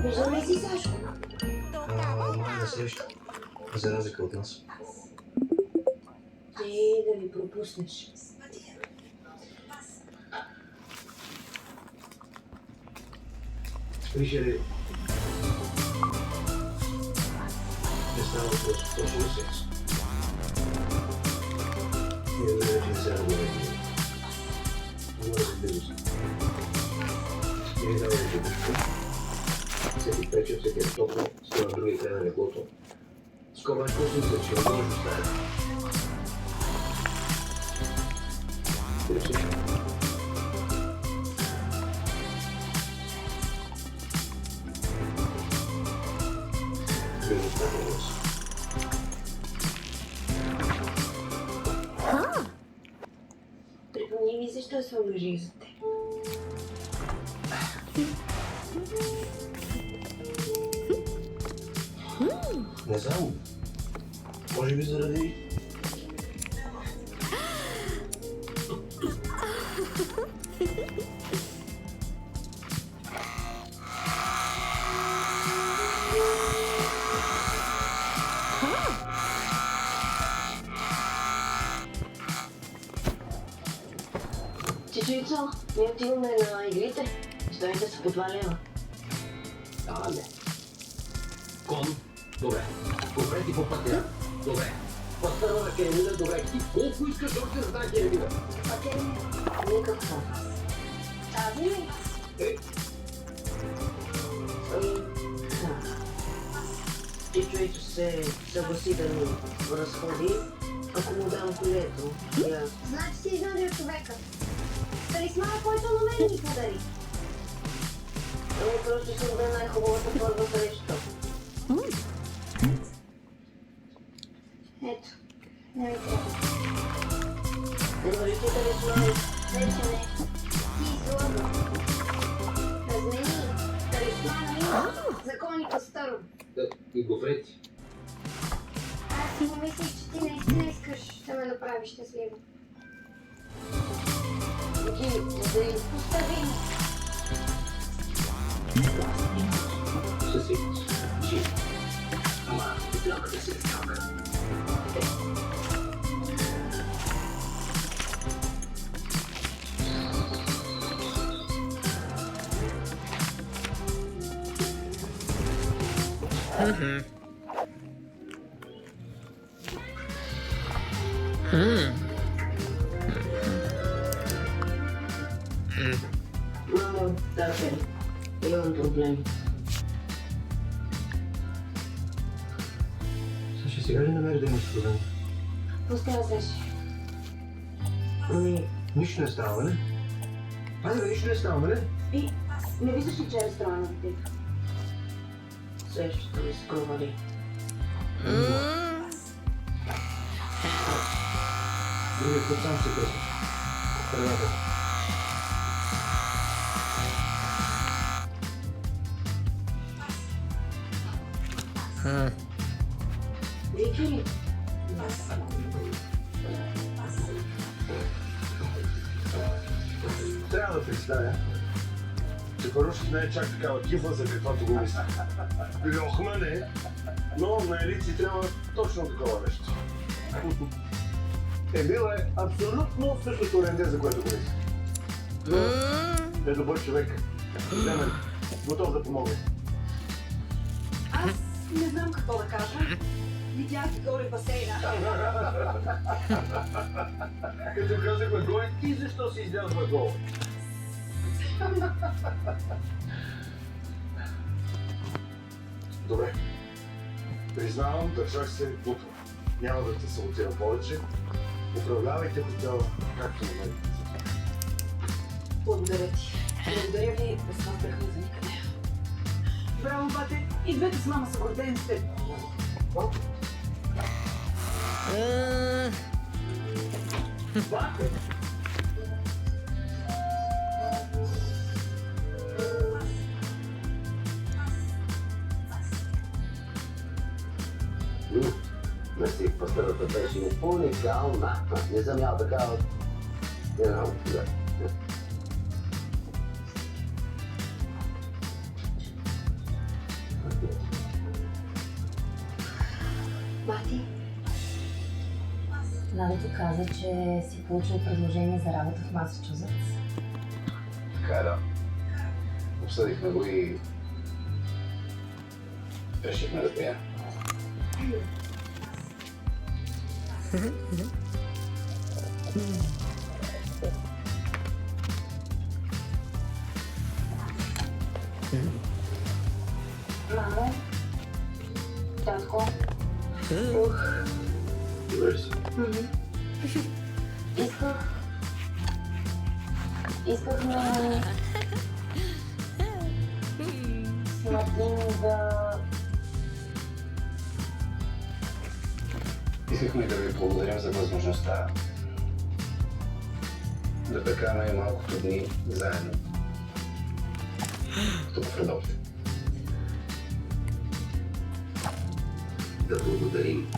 Виждаме си Сашко. Май не среща, за разлика от нас. Ей, да ви пропуснеш. Виж ли, не става въпрос точно за секс. И да вече не се разговаряме. Говоря за близост. И не дава да живушка. Всеки прече, всеки е топло, стоя на другия край на леглото. Скобаш косница, че не можеш оставя. И всичко. Близостта не е лош. Припомни ми защо се омъжих за теб. Не знам. Може би заради... Чичуицо, ние отиваме на игрите. Стоите са по 2 лева. А, не. Кон? Добре. Добре ти по пътя. Добре. Първа на керамида, добре. Ти колко искаш още за тази керамида? Окей, никакво. Тази ли? Е, Да. Чичуицо се съгласи да ми разходи, ако му дам колето. Я... Значи си изнудил човека. Талисмана, който на мен ни подари. Ами просто съм бе най-хубавата първа среща. Ето, не ми трябва. Има ли ти талисмани? Вече не. Ти излъга. Размени талисмана ми, законите старо. и гофрети. Аз си не мислих, че ти наистина искаш да ме направиш щастлива. Окей, да Остави ми. Със сигурност. Жив. Ама, трябва да се разкалка. Мамо, тате, имам проблем. Саша, сега ли намери да имаш проблем? Пускай Саши. Ами, Нищо не става, не? Айде, бе, нищо не става, не? и не виждаш ли, че е разстроена в теб? Същото ми скровали. Другия път сам ще късваш. Предата. Вики ли? Трябва да представя, че Парушев не е чак такава кифла, за каквото го мисля. Льохман е, но на елици трябва точно такова нещо. Емил е абсолютно същото ренде, за което го мисля. Но е добър човек. Демен, готов да помогне. Аз не знам какво да кажа. Видях ги горе в басейна. Като казахме гол, ти защо си излязва гол? Добре. Признавам, държах се глупо. Няма да те саботирам повече. Управлявайте хотела както намерите. Благодаря ти. Благодаря ви, без вас бяхме за никъде. Браво, бате! И двете с мама са гордени с теб. Бате! Merci, пастърата беше уникална. Не съм ял такава. Бати, Ладото каза, че си получил предложение за работа в Масачузетс. Така е, да. Обсъдихме го и решихме да приемем. Мамо, татко, Добре си. искахме с Мартин Искахме да ви благодарим за възможността да прекараме малкото дни заедно тук в Родопите. Да благодарим.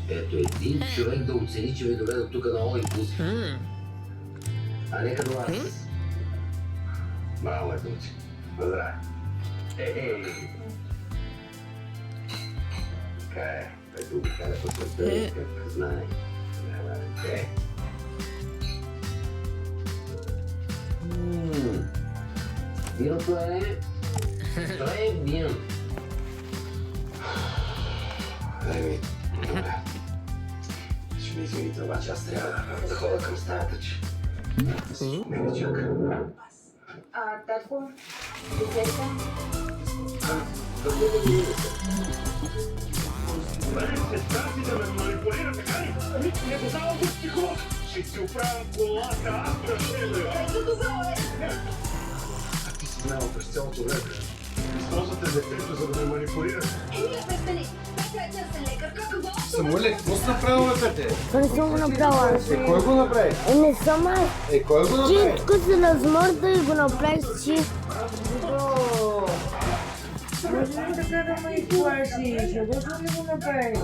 Ето един човек да оцени, че ви доведе тук на All Inclusive. А нека до вас. Браво, Мартинче. Здраве. Ей! Така е. Ето го кара по света, как знае. Е. Виното е... Très bien. Еми, добре. Ще ми извините, обаче аз трябва да ходя към стаята, че всичко ме чака. татко, десетка. Представи да ме манипулира, така ли? Не го давам да психолог. Ще си оправям колата, аз прашеле. А ти си знал през цялото време. Използвате детето, за да ме манипулира. престани. Трябва да се лекар, как го? Самуиле, какво си направил, бе, те? То не съм го направила. Кой го направи? Не съм аз. Кой го направи? Ти тук се размърда и го направих си. Може ли така да ме изплашиш? Може ли го направиш?